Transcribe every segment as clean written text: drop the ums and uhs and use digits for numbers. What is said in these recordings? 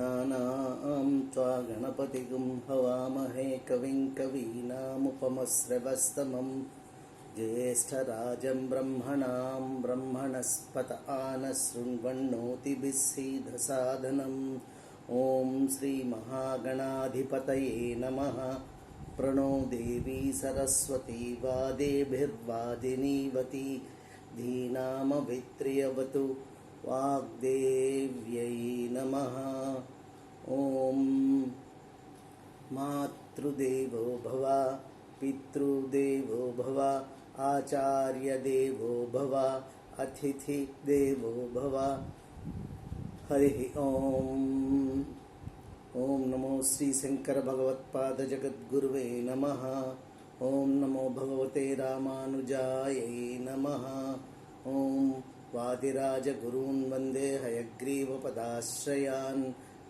गणानां त्वा गणपतिगुं हवामहे कविं कवीनामुपमश्रवस्तमं ज्येष्ठराजं ब्रह्मणां ब्रह्मणस्पत आनशृण्वन्नोतिभिः सीदसादनम्। ॐ श्रीमहागणाधिपतये नमः। प्रणो देवी सरस्वती वादेभिर्वादिनीवती धीनामभित्र्यवतु वाग्देव्यै नमः। ॐ मातृदेवो भव, पितृदेवो भव, आचार्यदेवो भव, अतिथिदेवो भव। हरि ओम। ओम नमो श्री शंकर भगवत्पाद जगद्गुरुवे नमः। ओम नमो भगवते रामानुजाय नमः। ओम वादिराजगुरून् वन्दे हयग्रीवपदाश्रयान्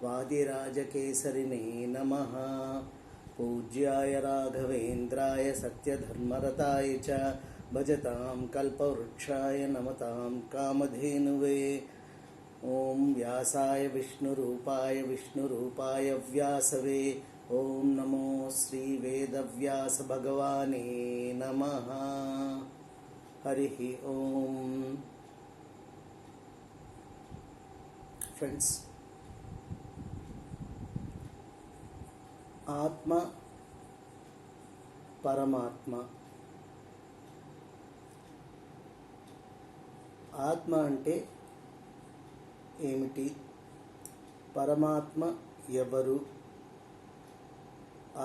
वादिराजकेसरिणे नमः। पूज्याय राघवेन्द्राय सत्यधर्मरताय च भजतां कल्पवृक्षाय नमतां कामधेनुवे। ओम व्यासाय विष्णुरूपाय व्यासवे। ओम नमो श्री वेदव्यास भगवाने नमः। हरि ओम। फ्रेंड्स, ఆత్మ పరమాత్మ. ఆత్మ అంటే ఏమిటి? పరమాత్మ ఎవరు?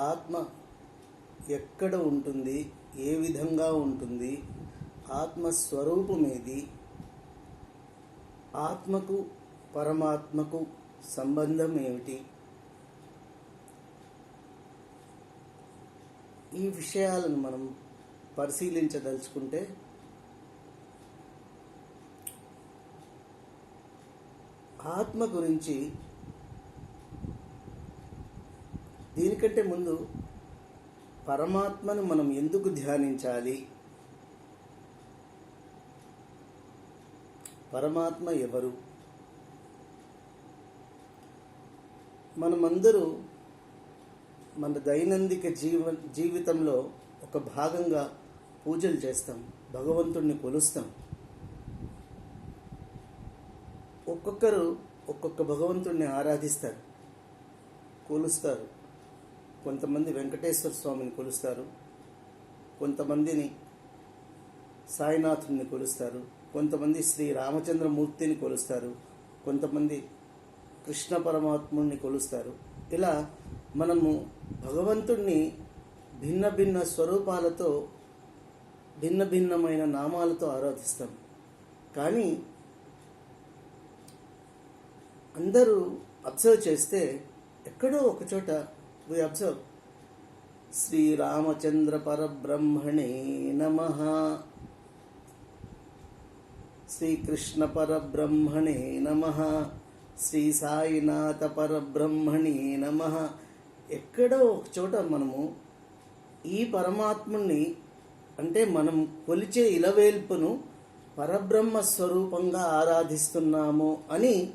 ఆత్మ ఎక్కడ ఉంటుంది? ఏ విధంగా ఉంటుంది? ఆత్మస్వరూపం ఏది? ఆత్మకు పరమాత్మకు సంబంధం ఏమిటి? ఈ విషయాలను మనం పరిశీలించదలుచుకుంటే ఆత్మ గురించి దీనికంటే ముందు పరమాత్మను మనం ఎందుకు ధ్యానించాలి? పరమాత్మ ఎవరు? మనమందరూ మన దైనందిక జీవితంలో ఒక భాగంగా పూజలు చేస్తాం, భగవంతుడిని కొలుస్తాం. ఒక్కొక్కరు ఒక్కొక్క భగవంతుడిని ఆరాధిస్తారు, కొలుస్తారు. కొంతమంది వెంకటేశ్వర స్వామిని కొలుస్తారు, కొంతమందిని సాయినాథుని కొలుస్తారు, కొంతమంది శ్రీ రామచంద్రమూర్తిని కొలుస్తారు, కొంతమంది కృష్ణ పరమాత్ముడిని కొలుస్తారు. ఇలా మనము భగవంతుణ్ణి భిన్న భిన్న స్వరూపాలతో భిన్న భిన్నమైన నామాలతో ఆరాధిస్తాం. కానీ అందరూ అబ్జర్వ్ చేస్తే ఎక్కడో ఒకచోట వి అబ్జర్వ్ శ్రీరామచంద్ర పరబ్రహ్మణే నమః, శ్రీకృష్ణ పరబ్రహ్మణే నమః, శ్రీ సాయినాథ పరబ్రహ్మణే నమః. ఎక్కడో ఒక చోట మనము ఈ పరమాత్ముని అంటే మనం కొలిచే ఇలవేల్పును పరబ్రహ్మ స్వరూపంగా ఆరాధిస్తున్నాము అని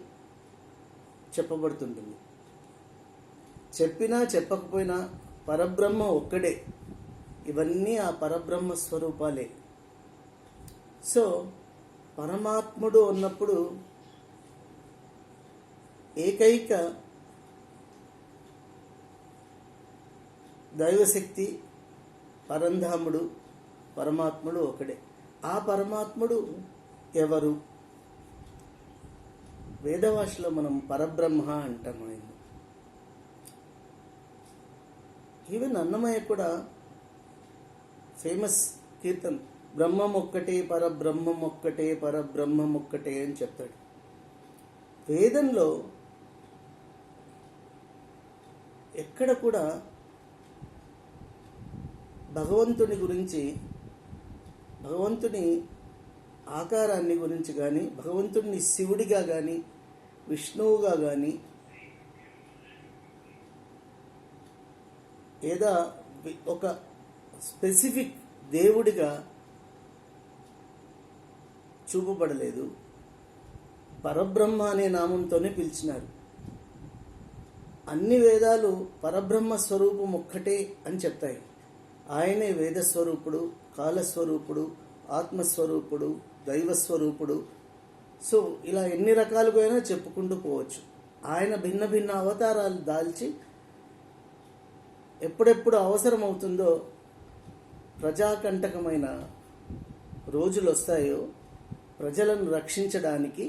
చెప్పబడుతుంటుంది. చెప్పినా చెప్పకపోయినా పరబ్రహ్మ ఒక్కడే. ఇవన్నీ ఆ పరబ్రహ్మ స్వరూపాలే. సో పరమాత్ముడు ఉన్నప్పుడు ఏకైక దైవశక్తి పరంధాముడు పరమాత్ముడు ఒకడే. ఆ పరమాత్ముడు ఎవరు? వేదభాషలో మనం పరబ్రహ్మ అంటాం. ఆయన ఈవెన్ అన్నమయ్య కూడా ఫేమస్ కీర్తన బ్రహ్మం ఒక్కటే పరబ్రహ్మం ఒక్కటే పరబ్రహ్మం ఒక్కటే అని చెప్తాడు. వేదంలో ఎక్కడ కూడా భగవంతుని గురించి, భగవంతుని ఆకారాన్ని గురించి కానీ, భగవంతుడిని శివుడిగా కానీ, విష్ణువుగా కానీ, లేదా ఒక స్పెసిఫిక్ దేవుడిగా చూపబడలేదు. పరబ్రహ్మ అనే నామంతోనే పిలిచినారు. అన్ని వేదాలు పరబ్రహ్మ స్వరూపం ఒక్కటే అని చెప్తాయి. ఆయనే వేదస్వరూపుడు, కాలస్వరూపుడు, ఆత్మస్వరూపుడు, దైవస్వరూపుడు. సో ఇలా ఎన్ని రకాలుగా అయినా చెప్పుకుంటూ పోవచ్చు. ఆయన భిన్న భిన్న అవతారాలు దాల్చి ఎప్పుడెప్పుడు అవసరమవుతుందో ప్రజాకంటకమైన రోజులు వస్తాయో ప్రజలను రక్షించడానికి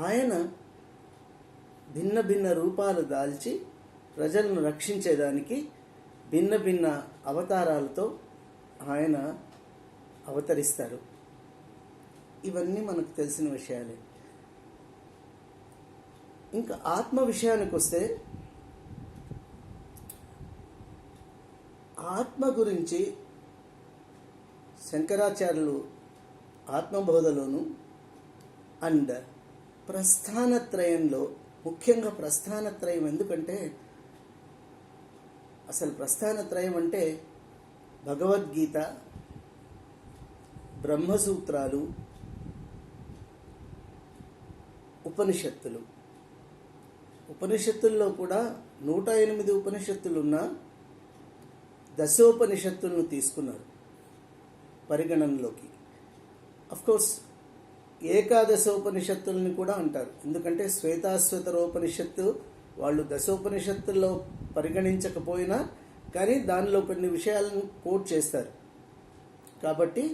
ఆయన భిన్న భిన్న రూపాలు దాల్చి ప్రజలను రక్షించేదానికి భిన్న భిన్న అవతారాలతో ఆయన అవతరిస్తారు. ఇవన్నీ మనకు తెలిసిన విషయాలే. ఇంకా ఆత్మ విషయానికి వస్తే, ఆత్మ గురించి శంకరాచార్యులు ఆత్మబోధలోను అండ్ ప్రస్థానత్రయంలో, ముఖ్యంగా ప్రస్థానత్రయం, ఎందుకంటే అసలు ప్రస్థానత్రయం అంటే భగవద్గీత, బ్రహ్మసూత్రాలు, ఉపనిషత్తులు. ఉపనిషత్తుల్లో కూడా 108 ఉపనిషత్తులున్నా దశోపనిషత్తులను తీసుకున్నారు పరిగణనలోకి. అఫ్కోర్స్ ఏకాదశోపనిషత్తుల్ని కూడా అంటారు, ఎందుకంటే శ్వేతాశ్వతరోపనిషత్తు వాళ్ళు దశోపనిషత్తుల్లో పరిగణించకపోయినా కానీ దానిలో కొన్ని విషయాలను కోట్ చేస్తారు కాబట్టి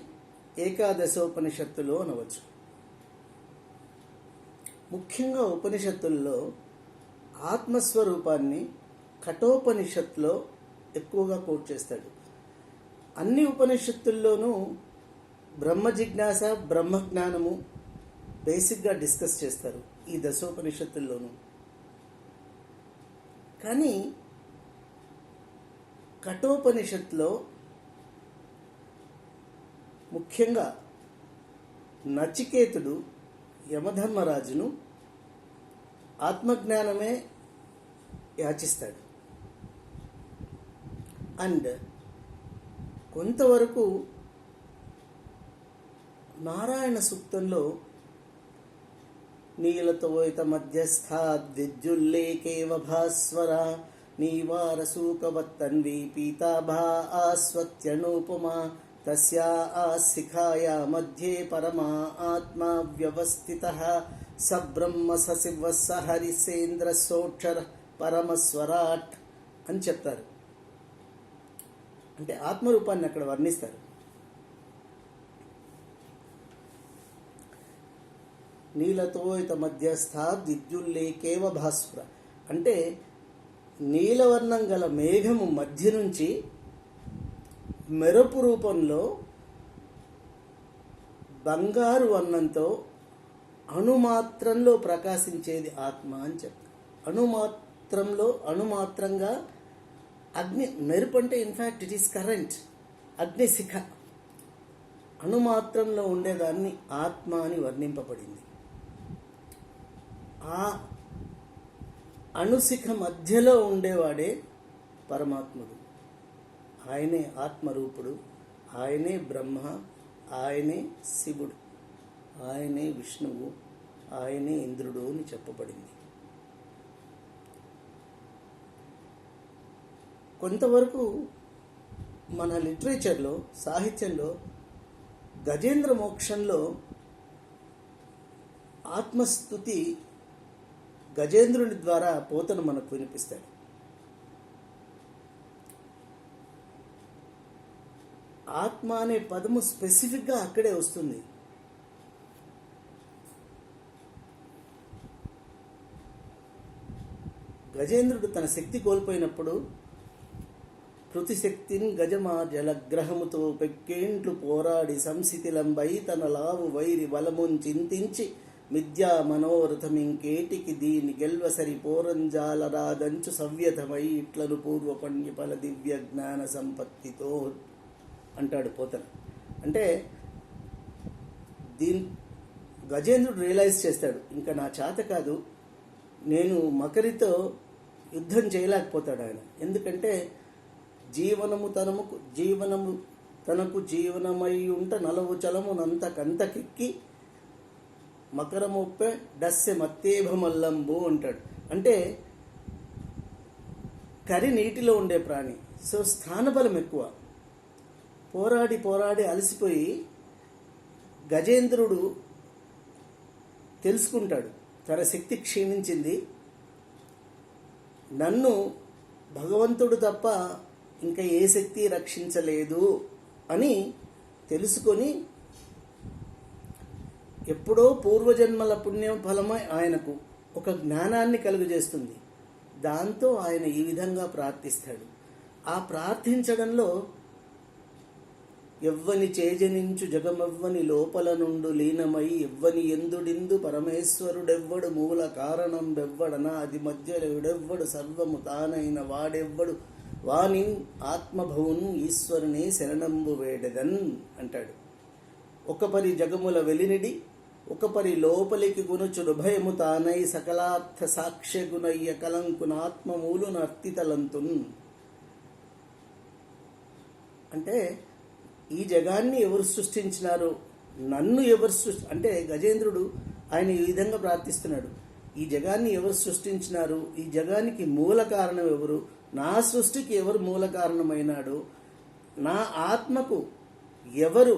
ఏకాదశోపనిషత్తులు అనవచ్చు. ముఖ్యంగా ఉపనిషత్తుల్లో ఆత్మస్వరూపాన్ని కఠోపనిషత్తులో ఎక్కువగా కోట్ చేస్తాడు. అన్ని ఉపనిషత్తుల్లోనూ బ్రహ్మ జిజ్ఞాస, బ్రహ్మజ్ఞానము బేసిక్గా డిస్కస్ చేస్తారు ఈ దశోపనిషత్తుల్లోనూ. కానీ కఠోపనిషత్తులో ముఖ్యంగా నచికేతుడు యమధర్మరాజును ఆత్మజ్ఞానమే యాచిస్తాడు. అండ్ కొంతవరకు నారాయణ సూక్తంలో నీలతోయిత మధ్యస్థాద్విద్యుల్లేకేవ భాస్వర నీవారసూకవత్తన్వి పీతాభా ఆస్వత్యనూపమా తస్యా ఆశిఖాయా మధ్యే పరమా ఆత్మా వ్యవస్థితః సబ్రహ్మ సశివ సహరిసేంద్ర సోక్షర పరమస్వరాట్ అని చెప్తారు. అంటే ఆత్మరూపాన్ని అక్కడ వర్ణిస్తారు. నీలతోయిత మధ్యస్థాద్ విద్యుల్లేకేవ భాస్వర అంటే నీలవర్ణం గల మేఘము మధ్య నుంచి మెరుపు రూపంలో బంగారు వర్ణంతో అణుమాత్రంలో ప్రకాశించేది ఆత్మ అని చెప్తారు. అణుమాత్రంగా అగ్ని, మెరుపు అంటే ఇన్ఫ్యాక్ట్ ఇట్ ఈస్ కరెంట్, అగ్నిశిఖ అణుమాత్రంలో ఉండేదాన్ని ఆత్మ అని వర్ణింపబడింది. ఆ అణుశిఖ మధ్యలో ఉండేవాడే పరమాత్ముడు. ఆయనే ఆత్మరూపుడు, ఆయనే బ్రహ్మ, ఆయనే శివుడు, ఆయనే విష్ణువు, ఆయనే ఇంద్రుడు అని చెప్పబడింది. కొంతవరకు మన లిటరేచర్లో, సాహిత్యంలో గజేంద్ర మోక్షంలో ఆత్మస్తుతి గజేంద్రుని ద్వారా పోతను మనకు వినిపిస్తాడు. ఆత్మ అనే పదము స్పెసిఫిక్గా అక్కడే వస్తుంది. గజేంద్రుడు తన శక్తి కోల్పోయినప్పుడు పృథిశక్తిని గజమా జలగ్రహముతో పెక్కేంట్లు పోరాడి సంసితిలంబై తన లావు వైరి బలమున్ చింతించి మిథ్యా మనోరథమింకేటికి దీని గెల్వసరి పోరంజాలరాదంచు సవ్యతమై ఇట్లను పూర్వపణ్యఫల దివ్య జ్ఞాన సంపత్తితో అంటాడు పోతన. అంటే గజేంద్రుడు రియలైజ్ చేస్తాడు, ఇంకా నా చేత కాదు, నేను మకరితో యుద్ధం చేయలేకపోతాడు ఆయన. ఎందుకంటే జీవనము తనకు జీవనమై ఉంట నలవు చలమునంతకంతకెక్కి మకరముప్పే డస్సె మత్తేభమల్లంబు అంటాడు. అంటే కరి నీటిలో ఉండే ప్రాణి. సో స్థానబలం ఎక్కువ. పోరాడి పోరాడి అలసిపోయి గజేంద్రుడు తెలుసుకుంటాడు తన శక్తి క్షీణించింది, నన్ను భగవంతుడు తప్ప ఇంకా ఏ శక్తి రక్షించలేదు అని తెలుసుకొని, ఎప్పుడో పూర్వజన్మల పుణ్యం ఫలమై ఆయనకు ఒక జ్ఞానాన్ని కలుగజేస్తుంది. దాంతో ఆయన ఈ విధంగా ప్రార్థిస్తాడు. ఆ ప్రార్థించడంలో ఎవ్వని చేజనించు జగమెవ్వని లోపల నుండు లీనమై ఎవ్వని ఎందుడిందు పరమేశ్వరుడెవ్వడు మూల కారణం బెవ్వడన అది మధ్యలుడెవ్వడు సర్వము తానైన వాడెవ్వడు వానిన్ ఆత్మభవున్ ఈశ్వరుని శరణంబు వేడెదన్ అంటాడు. ఒక పరి జగముల వెలినిడి ఒక పరి లోపలికి గునుచుడు భయము తానై సకలార్థ సాక్ష్య గుణయ్య కలంకునాత్మమూలు నర్తితలంతున్. అంటే ఈ జగాన్ని ఎవరు సృష్టించినారు, నన్ను ఎవరు అంటే గజేంద్రుడు ఆయన ఈ విధంగా ప్రార్థిస్తున్నాడు. ఈ జగాన్ని ఎవరు సృష్టించినారు, ఈ జగానికి మూల కారణం ఎవరు, నా సృష్టికి ఎవరు మూల కారణమైనాడు, నా ఆత్మకు ఎవరు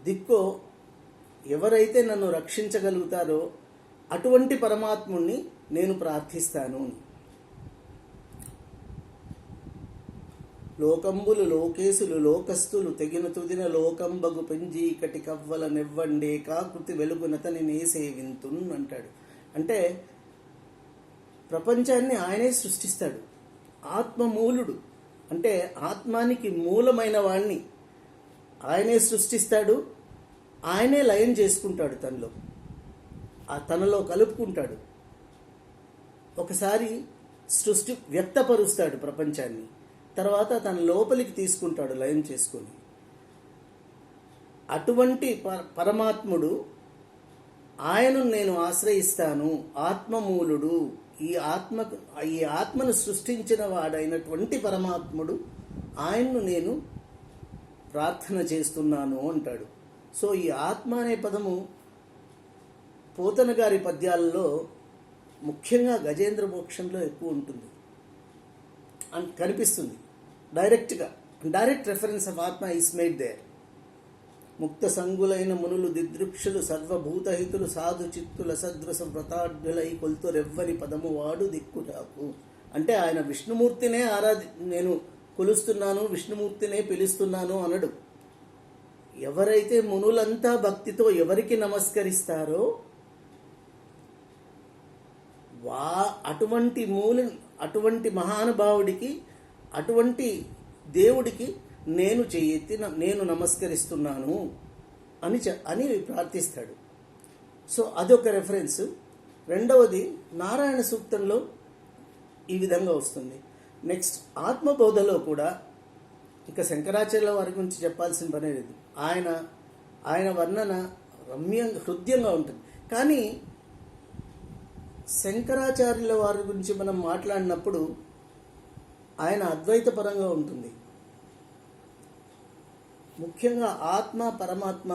దిక్కో, ఎవరైతే నన్ను రక్షించగలుగుతారో అటువంటి పరమాత్ముణ్ణి నేను ప్రార్థిస్తాను. లోకంబులు లోకేశులు లోకస్తులు తెగిన తుదిన లోకంబగు పెంజీకటి కవ్వల నెవ్వండే కాకృతి వెలుగునతని నేసేవింతున్ అంటాడు. అంటే ప్రపంచాన్ని ఆయనే సృష్టిస్తాడు. ఆత్మమూలుడు అంటే ఆత్మానికి మూలమైన వాణ్ణి ఆయనే సృష్టిస్తాడు, ఆయనే లయం చేసుకుంటాడు, తనలో కలుపుకుంటాడు. ఒకసారి సృష్టి వ్యక్తపరుస్తాడు ప్రపంచాన్ని, తర్వాత తన లోపలికి తీసుకుంటాడు లయం చేసుకొని. అటువంటి పరమాత్ముడు ఆయనను నేను ఆశ్రయిస్తాను, ఆత్మమూలుడు, ఈ ఆత్మను సృష్టించిన వాడైనటువంటి పరమాత్ముడు, ఆయన్ను నేను ప్రార్థన చేస్తున్నాను అంటాడు. సో ఈ ఆత్మ అనే పదము పోతన గారి పద్యాలలో ముఖ్యంగా గజేంద్ర మోక్షంలో ఎక్కువ ఉంటుంది అని కనిపిస్తుంది. డైరెక్ట్ రెఫరెన్స్ ఆఫ్ ఆత్మ ఈస్ మేడ్ దేర్. ముక్త సంగులైన మునులు దిదృక్షులు సర్వభూతహితులు సాధు చిత్తుల సదృశ వ్రతాఢ్యులై కొల్తురెవ్వని పదము వాడు దిక్కుటాకు. అంటే ఆయన విష్ణుమూర్తినే నేను కొలుస్తున్నాను, విష్ణుమూర్తినే పిలుస్తున్నాను అనడు. ఎవరైతే మునులంతా భక్తితో ఎవరికి నమస్కరిస్తారో అటువంటి మహానుభావుడికి, అటువంటి దేవుడికి నేను నమస్కరిస్తున్నాను అని ప్రార్థిస్తాడు. సో అదొక రెఫరెన్స్. రెండవది నారాయణ సూక్తంలో ఈ విధంగా వస్తుంది. నెక్స్ట్ ఆత్మబోధలో కూడా ఇక శంకరాచార్యుల వారి గురించి చెప్పాల్సిన పనే లేదు. ఆయన వర్ణన హృదయంగా ఉంటుంది. కానీ శంకరాచార్యుల వారి గురించి మనం మాట్లాడినప్పుడు ఆయన అద్వైత పరంగా ఉంటుంది. ముఖ్యంగా ఆత్మ పరమాత్మ,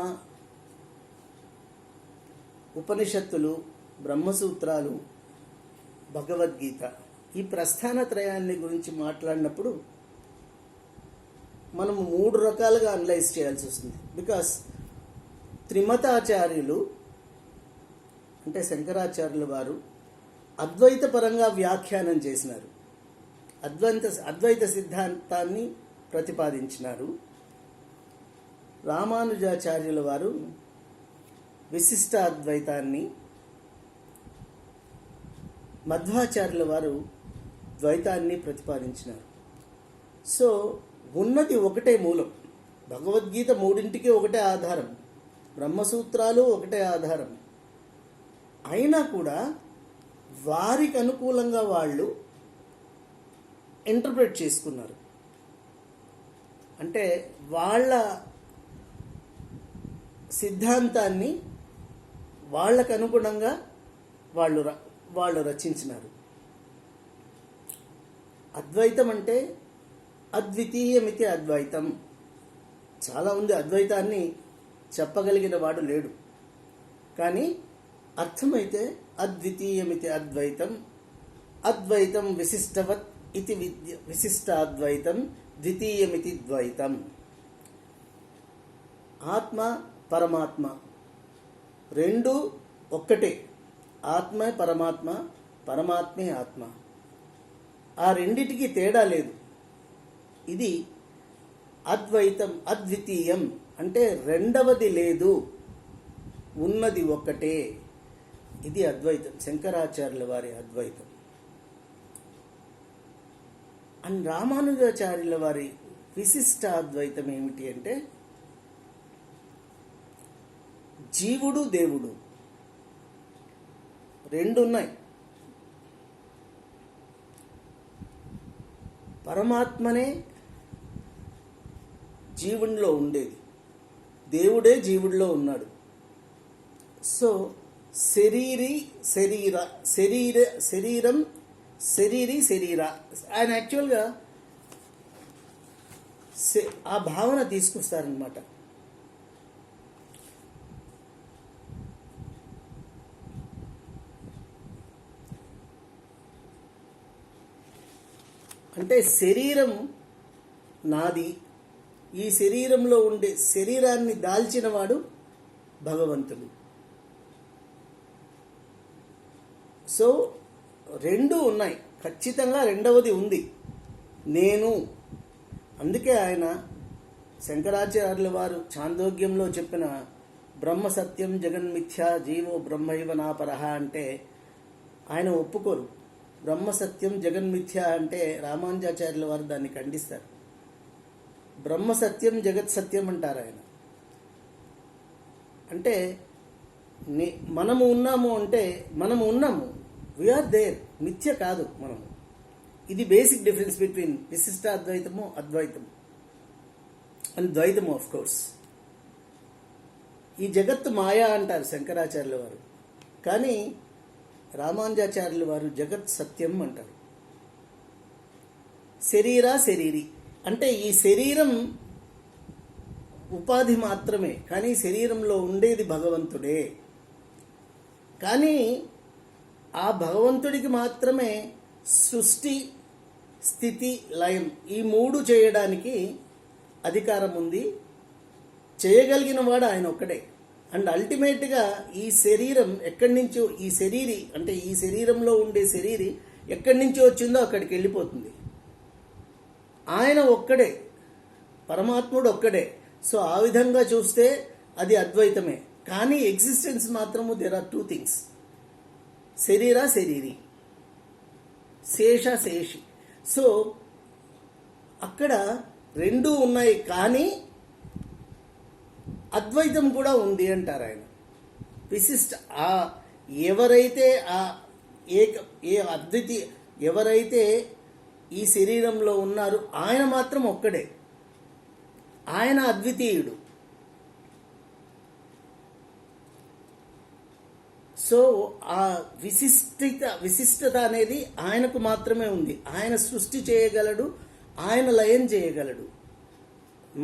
ఉపనిషత్తులు, బ్రహ్మసూత్రాలు, భగవద్గీత, ఈ ప్రస్థానత్రయాన్ని గురించి మాట్లాడినప్పుడు మనము 3 రకాలుగా అనలైజ్ చేయాల్సి వస్తుంది. బికాస్ త్రిమతాచార్యులు అంటే శంకరాచార్యుల వారు అద్వైత పరంగా వ్యాఖ్యానం చేసినారు, అద్వైత సిద్ధాంతాన్ని ప్రతిపాదించినారు. రామానుజాచార్యుల వారు విశిష్ట అద్వైతాన్ని, మధ్వాచార్యుల వారు ద్వైతాన్ని ప్రతిపాదించినారు. సో ఉన్నది ఒకటే మూలం. భగవద్గీత 3 ఒకటే ఆధారం, బ్రహ్మసూత్రాలు ఒకటే ఆధారం. అయినా కూడా వారికి అనుకూలంగా వాళ్ళు ఇంటర్ప్రెట్ చేసుకున్నారు. అంటే వాళ్ళ సిద్ధాంతాన్ని వాళ్ళకు అనుగుణంగా వాళ్ళు రచించినారు. అద్వైతం అంటే అద్వితీయమితి అద్వైతం. చాలా ఉంది, అద్వైతాన్ని చెప్పగలిగిన వాడు లేడు. కానీ అర్థమైతే అద్వితీయమితి అద్వైతం, అద్వైతం విశిష్టవత్ ఇది విశిష్టాద్వైతం ద్వితీయమితి ద్వైతం. ఆత్మ పరమాత్మ రెండు ఒక్కటే. ఆత్మే పరమాత్మ, పరమాత్మే ఆత్మ. ఆ రెండిటికి తేడా లేదు. ఇది అద్వైతం. అద్వితీయం అంటే రెండవది లేదు, ఉన్నది ఒక్కటే. ఇది అద్వైతం, శంకరాచార్యుల వారి అద్వైతం. అండ్ రామానుజాచార్యుల వారి విశిష్ట అద్వైతం ఏమిటి అంటే జీవుడు దేవుడు రెండు ఉన్నాయి. పరమాత్మనే జీవునిలో ఉండేది, దేవుడే జీవుడిలో ఉన్నాడు. సో శరీరం శరీర ఆయన యాక్చువల్గా ఆ భావన తీసుకొస్తారనమాట. అంటే శరీరం నాది, ఈ శరీరంలో ఉండే శరీరాన్ని దాల్చినవాడు భగవంతుడు. సో రెండు ఉన్నాయి, ఖచ్చితంగా రెండవది ఉంది, నేను. అందుకే ఆయన శంకరాచార్యుల వారు చాందోగ్యంలో చెప్పిన బ్రహ్మ సత్యం జగన్మిథ్యా జీవో బ్రహ్మైవ నాపరహ అంటే ఆయన ఒప్పుకోరు. బ్రహ్మ సత్యం జగన్మిథ్య అంటే రామానుజాచార్యుల వారు దాన్ని ఖండిస్తారు. బ్రహ్మ సత్యం జగత్ సత్యం అంటారు ఆయన. అంటే మనము ఉన్నాము అంటే మనము ఉన్నాము, వీఆర్ దేర్, మిథ్య కాదు మనము. ఇది బేసిక్ డిఫరెన్స్ బిట్వీన్ విశిష్ట అద్వైతము అద్వైతము అండ్ ద్వైతము. ఆఫ్ కోర్స్ ఈ జగత్తు మాయా అంటారు శంకరాచార్యుల వారు, కానీ రామానుజాచార్యుల వారు జగత్ సత్యం అంటారు. శరీరి అంటే ఈ శరీరం ఉపాధి మాత్రమే, కానీ శరీరంలో ఉండేది భగవంతుడే. కానీ ఆ భగవంతుడికి మాత్రమే సృష్టి స్థితి లయం ఈ మూడు చేయడానికి అధికారం ఉంది. చేయగలిగిన వాడు ఆయన ఒక్కడే. అండ్ అల్టిమేట్గా ఈ శరీరం ఎక్కడి నుంచో, ఈ శరీరి అంటే ఈ శరీరంలో ఉండే శరీరి ఎక్కడి నుంచి వచ్చిందో అక్కడికి వెళ్ళిపోతుంది. ఆయన ఒక్కడే, పరమాత్ముడు ఒక్కడే. సో ఆ విధంగా చూస్తే అది అద్వైతమే. కానీ ఎగ్జిస్టెన్స్ మాత్రము దేర్ ఆర్ టూ థింగ్స్, శరీరి, శేషి. సో అక్కడ రెండూ ఉన్నాయి, కానీ అద్వైతం కూడా ఉంది అంటారు ఆయన. విశిష్ట ఎవరైతే అద్వితీయ ఎవరైతే ఈ శరీరంలో ఉన్నారో ఆయన మాత్రం ఒక్కడే, ఆయన అద్వితీయుడు. సో ఆ విశిష్టత అనేది ఆయనకు మాత్రమే ఉంది. ఆయన సృష్టి చేయగలడు, ఆయన లయం చేయగలడు.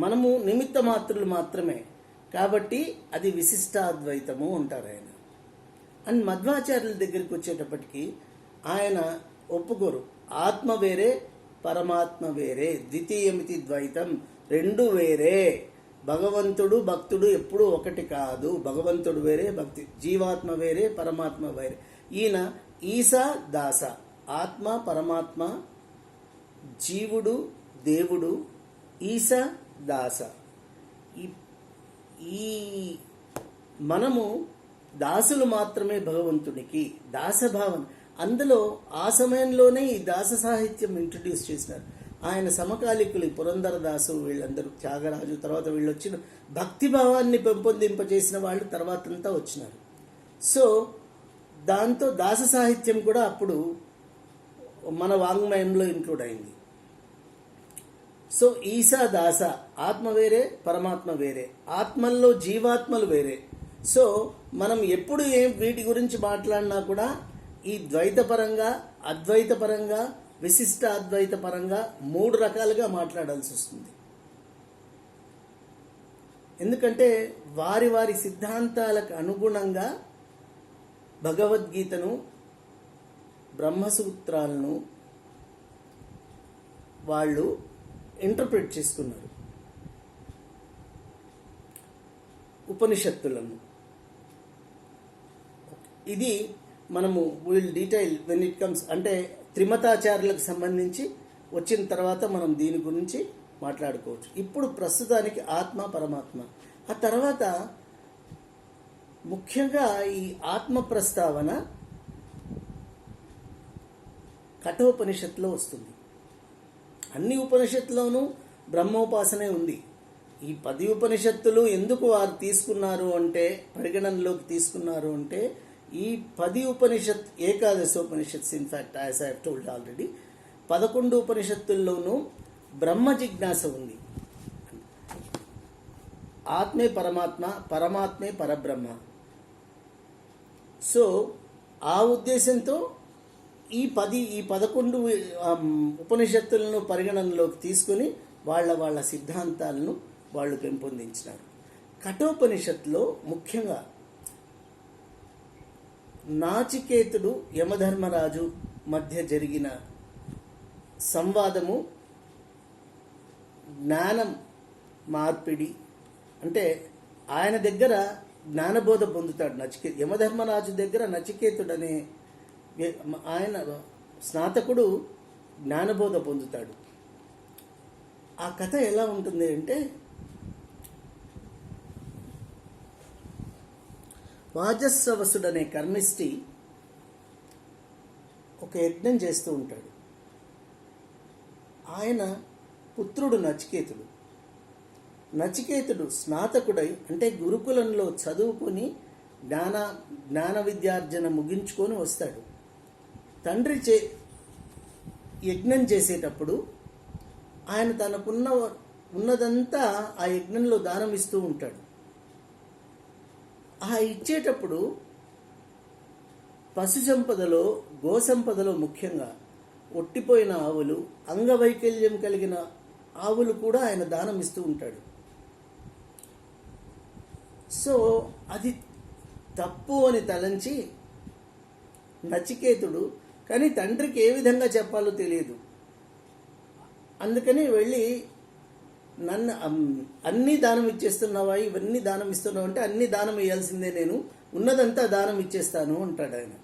మనము నిమిత్త మాత్రులు మాత్రమే. కాబట్టి అది విశిష్టాద్వైతము అంటారు ఆయన. అండ్ మధ్వాచార్యుల దగ్గరికి వచ్చేటప్పటికి ఆయన ఒప్పుకోరు. ఆత్మ వేరే, పరమాత్మ వేరే, ద్వితీయమితి ద్వైతం, రెండు వేరే. భగవంతుడు భక్తుడు ఎప్పుడూ ఒకటి కాదు. భగవంతుడు వేరే, భక్తి జీవాత్మ వేరే, పరమాత్మ వేరే. ఈయన ఈసా దాస, ఆత్మ పరమాత్మ, జీవుడు దేవుడు, ఈసా దాస. ఈ మనము దాసులు మాత్రమే భగవంతునికి. దాసభావన అందులో ఆ సమయంలోనే ఈ దాస సాహిత్యం ఇంట్రడ్యూస్ చేసినారు ఆయన సమకాలికులు. పురంధరదాసు వీళ్ళందరూ, త్యాగరాజు, తర్వాత వీళ్ళు వచ్చిన భక్తిభావాన్ని పెంపొందింపజేసిన వాళ్ళు తర్వాతంతా వచ్చినారు. సో దాంతో దాస సాహిత్యం కూడా అప్పుడు మన వాంగ్మయంలో ఇంక్లూడ్ అయింది. సో ఈసా దాస, ఆత్మ వేరే, పరమాత్మ వేరే, ఆత్మల్లో జీవాత్మలు వేరే. సో మనం ఎప్పుడు వీటి గురించి మాట్లాడినా కూడా ఈ ద్వైతపరంగా, అద్వైతపరంగా, విశిష్ట అద్వైత పరంగా మూడు రకాలుగా మాట్లాడాల్సి వస్తుంది. ఎందుకంటే వారి వారి సిద్ధాంతాలకు అనుగుణంగా భగవద్గీతను బ్రహ్మసూత్రాలను వాళ్ళు ఇంటర్ప్రిట్ చేసుకున్నారు, ఉపనిషత్తులను. ఇది మనము will detail when it comes, అంటే త్రిమతాచార్యులకు సంబంధించి వచ్చిన తర్వాత మనం దీని గురించి మాట్లాడుకోవచ్చు. ఇప్పుడు ప్రస్తుతానికి ఆత్మ పరమాత్మ. ఆ తర్వాత ముఖ్యంగా ఈ ఆత్మ ప్రస్తావన కఠోపనిషత్తులో వస్తుంది. అన్ని ఉపనిషత్తులోనూ బ్రహ్మోపాసనే ఉంది. ఈ 10 ఉపనిషత్తులు ఎందుకు వారు తీసుకున్నారు అంటే, పరిగణనలోకి తీసుకున్నారు అంటే, ఈ 10 ఉపనిషత్, ఏకాదశోపనిషత్స్ in fact as I have told already, 11 ఉపనిషత్తుల్లోనూ బ్రహ్మ జిజ్ఞాస ఉంది. ఆత్మే పరమాత్మ, పరమాత్మే పరబ్రహ్మ. సో ఆ ఉద్దేశంతో ఈ 11 ఉపనిషత్తులను పరిగణనలోకి తీసుకుని వాళ్ళ సిద్ధాంతాలను వాళ్ళు పెంపొందించినారు. కఠోపనిషత్తులో ముఖ్యంగా నాచికేతుడు యమధర్మరాజు మధ్య జరిగిన సంవాదము, జ్ఞానం మార్పిడి, అంటే ఆయన దగ్గర జ్ఞానబోధ పొందుతాడు నచికేతు. యమధర్మరాజు దగ్గర నచికేతుడు అనే ఆయన స్నాతకుడు జ్ఞానబోధ పొందుతాడు. ఆ కథ ఎలా ఉంటుంది అంటే, వాజస్రవసుడు అనే కర్మిష్టి ఒక యజ్ఞం చేస్తూ ఉంటాడు. ఆయన పుత్రుడు నచికేతుడు. నచికేతుడు స్నాతకుడై, అంటే గురుకులంలో చదువుకొని జ్ఞాన విద్యార్జన ముగించుకొని వస్తాడు. తండ్రి యజ్ఞం చేసేటప్పుడు ఆయన ఉన్నదంతా ఆ యజ్ఞంలో దానం ఇస్తూ ఉంటాడు. ఆ ఇచ్చేటప్పుడు పశు సంపదలో, గో సంపదలో ముఖ్యంగా ఒట్టిపోయిన ఆవులు, అంగవైకల్యం కలిగిన ఆవులు కూడా ఆయన దానం ఇస్తూ ఉంటాడు. సో అది తప్పు అని తలంచి నచికేతుడు, కానీ తండ్రికి ఏ విధంగా చెప్పాలో తెలియదు. అందుకని వెళ్ళి, నన్ను అన్నీ దానం ఇచ్చేస్తున్నావా, ఇవన్నీ దానం ఇస్తున్నావు అంటే, అన్నీ దానం ఇవ్వాల్సిందే, నేను ఉన్నదంతా దానం ఇచ్చేస్తాను అంటాడు ఆయన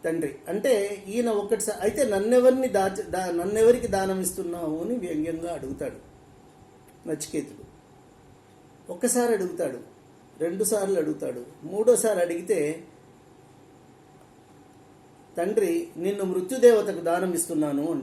తండ్రి. అంటే ఈయన ఒక్కటిసారి అయితే నన్నెవరికి దానం ఇస్తున్నావు అని వ్యంగ్యంగా అడుగుతాడు నచికేతుడు. ఒక్కసారి అడుగుతాడు, 2 సార్లు అడుగుతాడు, 3వసారి అడిగితే తండ్రి, నిన్ను మృత్యుదేవతకు దానం ఇస్తున్నాను అంటాడు.